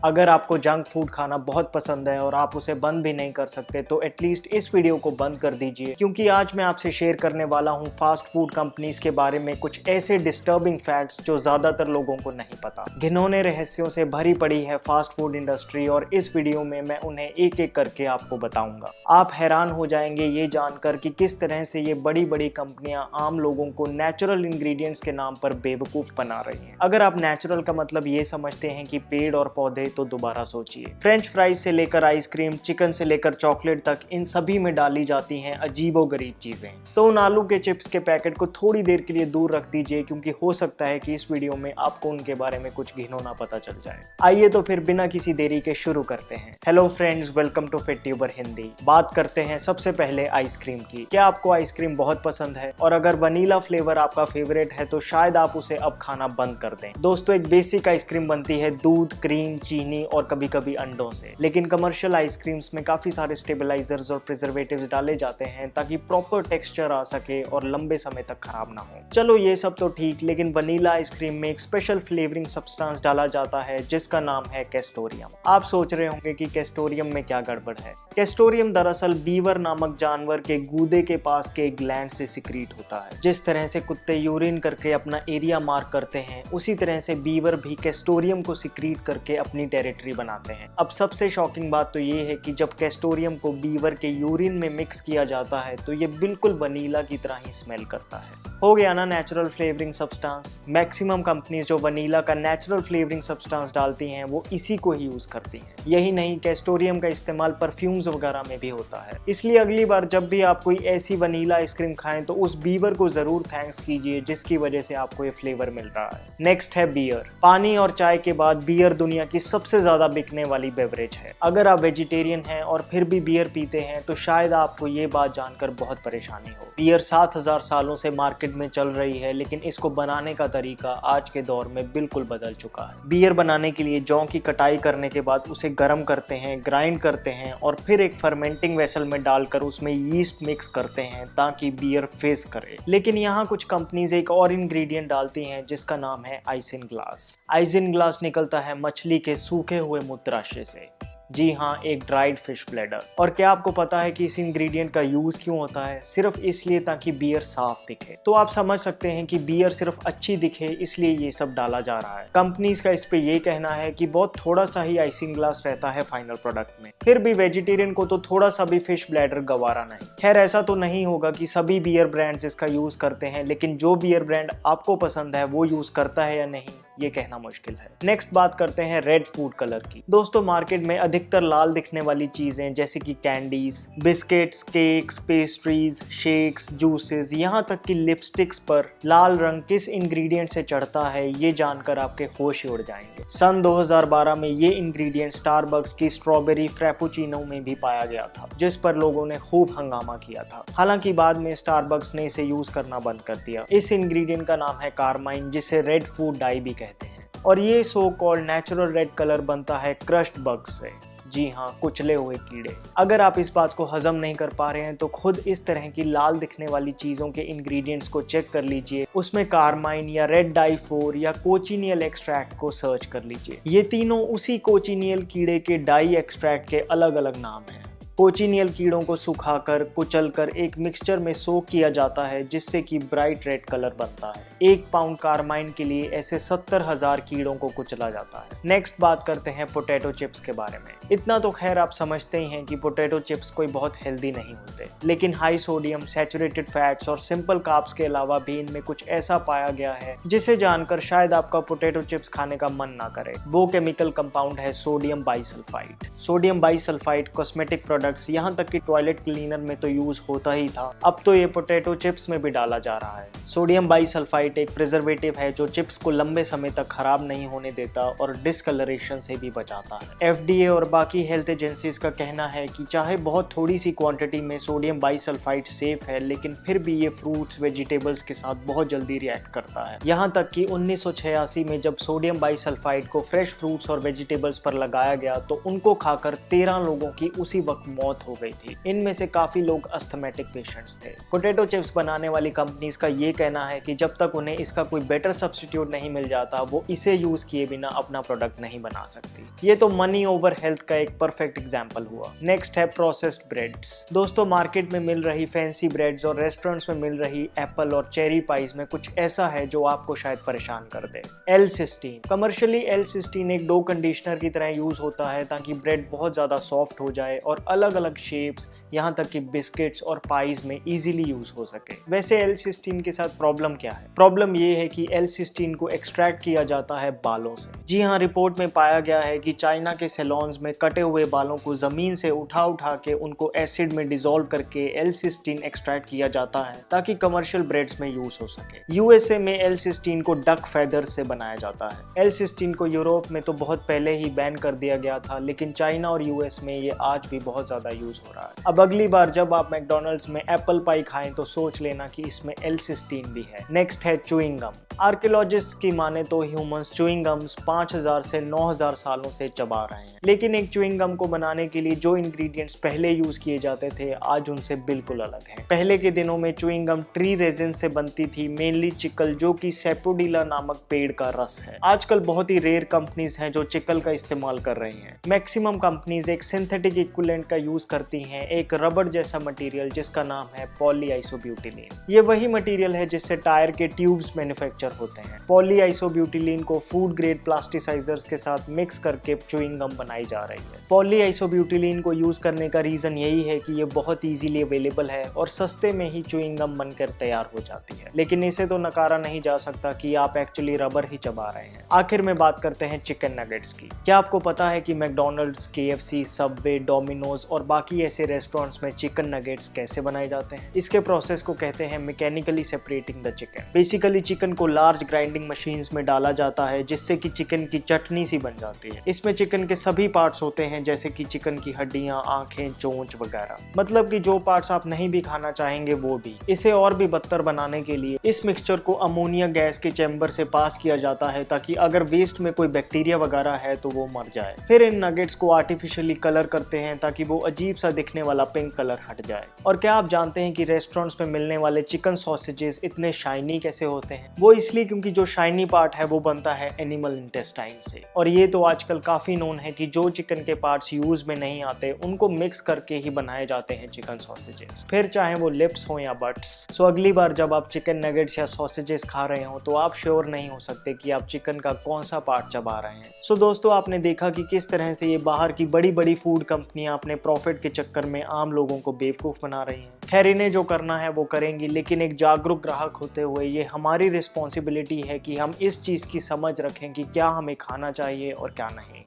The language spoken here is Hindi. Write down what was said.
अगर आपको जंक फूड खाना बहुत पसंद है और आप उसे बंद भी नहीं कर सकते तो एटलीस्ट इस वीडियो को बंद कर दीजिए, क्योंकि आज मैं आपसे शेयर करने वाला हूं फास्ट फूड कंपनीज के बारे में कुछ ऐसे डिस्टर्बिंग फैक्ट्स जो ज्यादातर लोगों को नहीं पता। घिनौने रहस्यों से भरी पड़ी है फास्ट फूड इंडस्ट्री और इस वीडियो में मैं उन्हें एक एक करके आपको बताऊंगा। आप हैरान हो जाएंगे ये जानकर कि किस तरह से ये बड़ी बड़ी कंपनियां आम लोगों को नेचुरल इंग्रेडिएंट्स के नाम पर बेवकूफ बना रही हैं। अगर आप नेचुरल का मतलब ये समझते हैं कि पेड़ और पौधे, तो दोबारा सोचिए। फ्रेंच फ्राइज से लेकर आइसक्रीम, चिकन से लेकर चॉकलेट तक, इन सभी में डाली जाती हैं अजीबोगरीब चीजें। तो उन आलू के चिप्स के पैकेट को थोड़ी देर के लिए दूर रख दीजिए, क्योंकि हो सकता है कि इस वीडियो में आपको उनके बारे में कुछ घिनौना पता चल जाए। आइए तो फिर बिना किसी देरी के शुरू करते हैं। Hello friends, welcome to FitTuber Hindi. बात करते हैं सबसे पहले आइसक्रीम की। क्या आपको आइसक्रीम बहुत पसंद है? और अगर वनीला फ्लेवर आपका फेवरेट है तो शायद आप उसे अब खाना बंद कर दें। दोस्तों, एक बेसिक आइसक्रीम बनती है दूध, क्रीम, चीनी और कभी कभी अंडों से, लेकिन कमर्शियल आइसक्रीम्स में काफी सारे स्टेबलाइजर्स और प्रिजर्वेटिव्स डाले जाते हैं ताकि प्रॉपर टेक्सचर आ सके और लंबे समय तक खराब ना हो। चलो ये सब तो ठीक, लेकिन वनीला आइसक्रीम में एक स्पेशल फ्लेवरिंग सब्सटेंस डाला जाता है जिसका नाम है कैस्टोरियम। आप सोच रहे होंगे कि कैस्टोरियम में क्या गड़बड़ है। कैस्टोरियम दरअसल बीवर नामक जानवर के गूदे के पास के ग्लैंड से सिक्रीट होता है। जिस तरह से कुत्ते यूरिन करके अपना एरिया मार्क करते हैं, उसी तरह से बीवर भी कैस्टोरियम को सिक्रीट करके अपनी टेरिटरी बनाते हैं। अब सबसे शॉकिंग बात तो ये है कि जब कैस्टोरियम को बीवर के यूरिन में मिक्स किया जाता है तो ये बिल्कुल वनीला की तरह ही स्मेल करता है। हो गया ना natural flavouring substance. Maximum companies जो वनीला का नेचुरल फ्लेवरिंग सब्सटेंस डालती हैं वो इसी को ही यूज करती हैं। यही नहीं, कैस्टोरियम का इस्तेमाल परफ्यूम्स वगैरह में भी होता है। इसलिए अगली बार जब भी आप कोई ऐसी वनीला आइसक्रीम खाएं तो उस बीवर को जरूर थैंक्स कीजिए जिसकी वजह से आपको ये फ्लेवर मिल रहा है। नेक्स्ट है बियर। पानी और चाय के बाद बियर दुनिया की सबसे ज्यादा बिकने वाली बेवरेज है। अगर आप वेजिटेरियन हैं और फिर भी बियर पीते हैं तो शायद आपको ये बात जानकर बहुत परेशानी हो। बियर 7000 सालों से मार्केट में चल रही है, लेकिन इसको बनाने का तरीका आज के दौर में बिल्कुल बदल चुका है। बियर बनाने के लिए जौ की कटाई करने के बाद उसे गर्म करते हैं, ग्राइंड करते हैं और फिर एक फर्मेंटिंग वेसल में डालकर उसमें यीस्ट मिक्स करते हैं ताकि बियर फिज करे। लेकिन यहाँ कुछ कंपनीज एक और इंग्रेडिएंट डालती हैं जिसका नाम है आइसिनग्लास। आइसिनग्लास निकलता है मछली के सूखे हुए मूत्राशय से। जी हाँ, एक ड्राइड फिश ब्लैडर। और क्या आपको पता है कि इस इंग्रेडिएंट का यूज क्यों होता है? सिर्फ इसलिए ताकि बियर साफ दिखे। तो आप समझ सकते हैं कि बियर सिर्फ अच्छी दिखे इसलिए ये सब डाला जा रहा है। कंपनीज का इस पे ये कहना है कि बहुत थोड़ा सा ही आइसिंगग्लास रहता है फाइनल प्रोडक्ट में। फिर भी वेजिटेरियन को तो थोड़ा सा भी फिश ब्लैडर गवारा नहीं। खैर, ऐसा तो नहीं होगा कि सभी बियर ब्रांड्स इसका यूज करते हैं, लेकिन जो बियर ब्रांड आपको पसंद है वो यूज करता है या नहीं ये कहना मुश्किल है। नेक्स्ट बात करते हैं रेड फूड कलर की। दोस्तों, मार्केट में अधिकतर लाल दिखने वाली चीजें जैसे कि candies, biscuits, cakes, pastries, shakes, juices, यहाँ तक कि लिपस्टिक्स पर लाल रंग किस इंग्रेडिएंट से चढ़ता है ये जानकर आपके होश उड़ जाएंगे। सन 2012 में ये इंग्रेडिएंट स्टारबक्स की स्ट्रॉबेरी फ्रैपुचिनो में भी पाया गया था, जिस पर लोगों ने खूब हंगामा किया था। हालांकि बाद में स्टारबक्स ने इसे यूज करना बंद कर दिया। इस इंग्रेडिएंट का नाम है कार्माइन, जिसे रेड फूड डाई भी कहते हैं। और ये so called natural red colour बनता है क्रश्ड बग्स से। जी हाँ, कुचले हुए कीड़े। अगर आप इस बात को हजम नहीं कर पा रहे हैं तो खुद इस तरह की लाल दिखने वाली चीजों के इंग्रेडिएंट्स को चेक कर लीजिए। उसमें कार्माइन या रेड डाई 4 या कोचिनियल एक्सट्रैक्ट को सर्च कर लीजिए। ये तीनों उसी कोचिनियल कीड़े के डाई एक्सट्रैक्ट के अलग अलग नाम हैं। कोचिनियल कीड़ों को सुखाकर कुचलकर एक मिक्सचर में सोक किया जाता है जिससे कि ब्राइट रेड कलर बनता है। 1 पाउंड कार्माइन के लिए ऐसे 70,000 कीड़ों को कुचला जाता है। नेक्स्ट बात करते हैं पोटैटो चिप्स के बारे में। इतना तो खैर आप समझते ही हैं कि पोटैटो चिप्स कोई बहुत हेल्दी नहीं होते, लेकिन हाई सोडियम, सैचुरेटेड फैट्स और सिंपल कार्ब्स के अलावा भी इनमें कुछ ऐसा पाया गया है जिसे जानकर शायद आपका पोटैटो चिप्स खाने का मन ना करे। वो केमिकल कंपाउंड है sodium bisulphide. Sodium bisulphide cosmetic products, यहाँ तक कि टॉयलेट क्लीनर में तो यूज होता ही था, अब तो ये पोटैटो चिप्स में भी डाला जा रहा है। सोडियम बाइसल्फाइड एक प्रिजर्वेटिव है जो चिप्स को लंबे समय तक खराब नहीं होने देता और डिस्कलरेशन से भी बचाता है। FDA और बाकी हेल्थ एजेंसीज का कहना है कि चाहे बहुत थोड़ी सी क्वांटिटी में सोडियम बाइसल्फाइड सेफ है, लेकिन फिर भी ये फ्रूट्स, वेजिटेबल्स के साथ बहुत जल्दी रिएक्ट करता है। यहाँ तक कि 1986 में जब सोडियम बाइसल्फाइड को फ्रेश फ्रूट्स और वेजिटेबल्स पर लगाया गया तो उनको खाकर 13 लोगों की उसी वक्त मौत हो गई थी। इनमें से काफी लोग अस्थमेटिक पेशेंट्स थे। पोटैटो चिप्स बनाने वाली कंपनीज का ये कहना है कि जब तक उन्हें इसका कोई बेटर सब्स्टिट्यूट नहीं मिल जाता वो इसे यूज किए बिना अपना प्रोडक्ट नहीं बना सकती। ये तो मनी ओवर हेल्थ का एक परफेक्ट एग्जांपल हुआ। नेक्स्ट है प्रोसेस्ड ब्रेड्स। दोस्तों, मार्केट में मिल रही फैंसी ब्रेड्स और रेस्टोरेंट्स में मिल रही एप्पल और चेरी पाइज में कुछ ऐसा है जो आपको शायद परेशान कर दे। L-सिस्टीन। कमर्शियली L-सिस्टीन एक डो कंडीशनर की तरह यूज होता है ताकि ब्रेड बहुत ज्यादा सॉफ्ट हो जाए और अलग अलग शेप्स, यहाँ तक कि बिस्किट्स और पाइज में इजीली यूज हो सके। वैसे L-सिस्टीन के साथ प्रॉब्लम क्या है? प्रॉब्लम ये है कि L-सिस्टीन को एक्सट्रैक्ट किया जाता है बालों से। जी हाँ, रिपोर्ट में पाया गया है कि चाइना के सैलून्स में कटे हुए बालों को जमीन से उठा उठा के उनको एसिड में डिसॉल्व करके L-सिस्टीन एक्सट्रैक्ट किया जाता है ताकि कमर्शियल ब्रेड्स में यूज हो सके। यूएसए में L-सिस्टीन को डक फेदर्स से बनाया जाता है। L-सिस्टीन को यूरोप में तो बहुत पहले ही बैन कर दिया गया था, लेकिन चाइना और यूएस में ये आज भी बहुत ज्यादा यूज हो रहा है। अब अगली बार जब आप मैकडॉनल्ड्स में एप्पल पाई खाएं तो सोच लेना कि इसमें L-सिस्टीन भी है। नेक्स्ट है च्यूइंग गम। आर्कियोलॉजिस्ट की माने तो ह्यूमंस च्यूइंग गम्स 5000 से 9000 सालों से चबा रहे हैं, लेकिन एक च्यूइंग गम को बनाने के लिए जो इंग्रेडिएंट्स पहले यूज किए जाते थे आज उनसे बिल्कुल अलग हैं। पहले के दिनों में च्यूइंग गम ट्री रेजिन से बनती थी, मेनली चिकल, जो कि सेपोडिला नामक पेड़ का रस है। आजकल बहुत ही रेयर कंपनीज हैं जो चिकल का इस्तेमाल कर रही हैं। मैक्सिमम कंपनीज एक सिंथेटिक इक्विवेलेंट का यूज करती हैं, एक रबर जैसा मटेरियल जिसका नाम है पॉलीआइसोब्यूटिलीन। ये वही मटेरियल है जिससे टायर के ट्यूब्स मैन्युफैक्चर होते हैं। पॉलीआइसोब्यूटिलीन को फूड ग्रेड प्लास्टिसाइजर्स के साथ मिक्स करके च्यूइंग गम बनाई जा रही है। पॉलीआइसोब्यूटिलीन को यूज करने का रीजन यही है कि ये बहुत इजीली अवेलेबल है और सस्ते में ही च्यूइंग गम बनकर तैयार हो जाती है। लेकिन इसे तो नकारा नहीं जा सकता कि आप एक्चुअली रबर ही चबा रहे हैं। आखिर में बात करते हैं चिकन नगेट्स की। क्या आपको पता है कि मैकडॉनल्ड्स, KFC, सबवे, डोमिनोज और बाकी ऐसे रेस्टोरेंट्स में चिकन नगेट्स कैसे बनाए जाते हैं? इसके प्रोसेस को कहते हैं mechanically separating the chicken. Basically chicken को लार्ज ग्राइंडिंग मशीन्स में डाला जाता है जिससे कि चिकन की चटनी सी बन जाती है। इसमें चिकन के सभी पार्ट्स होते हैं जैसे कि चिकन की हड्डियां, आंखें, चोंच वगैरह, मतलब कि जो पार्ट्स आप नहीं भी खाना चाहेंगे वो भी। इसे और भी बदतर बनाने के लिए इस मिक्सचर को अमोनिया गैस के चैम्बर से पास किया जाता है ताकि अगर वेस्ट में कोई बैक्टीरिया वगैरह है तो वो मर जाए। फिर इन नगेट्स को आर्टिफिशियली कलर करते हैं ताकि वो अजीब सा दिखने वाला पिंक कलर हट जाए। और क्या आप जानते हैं कि रेस्टोरेंट्स में मिलने वाले चिकन सॉसेजेस इतने शाइनी कैसे होते हैं? वो इसलिए क्योंकि जो शाइनी पार्ट है वो बनता है एनिमल इंटेस्टाइन से। और ये तो आजकल काफी नोन है कि जो चिकन के पार्ट्स यूज में नहीं आते उनको मिक्स करके ही बनाए जाते हैं चिकन सॉसेजेस, फिर चाहे वो लिप्स हो या बट्स। सो अगली बार जब आप चिकन नगेट्स या सॉसेजेस खा रहे हो तो आप श्योर नहीं हो सकते कि आप चिकन का कौन सा पार्ट चबा रहे हैं। सो दोस्तों, आपने देखा कि किस तरह से ये बाहर की बड़ी बड़ी फूड कंपनियां अपने प्रॉफिट के चक्कर में आम लोगों को बेवकूफ बना रही हैं। खैर, इन्हें जो करना है वो करेंगी, लेकिन एक जागरूक ग्राहक होते हुए ये हमारी रिस्पॉन्सिबिलिटी है कि हम इस चीज की समझ रखें कि क्या हमें खाना चाहिए और क्या नहीं।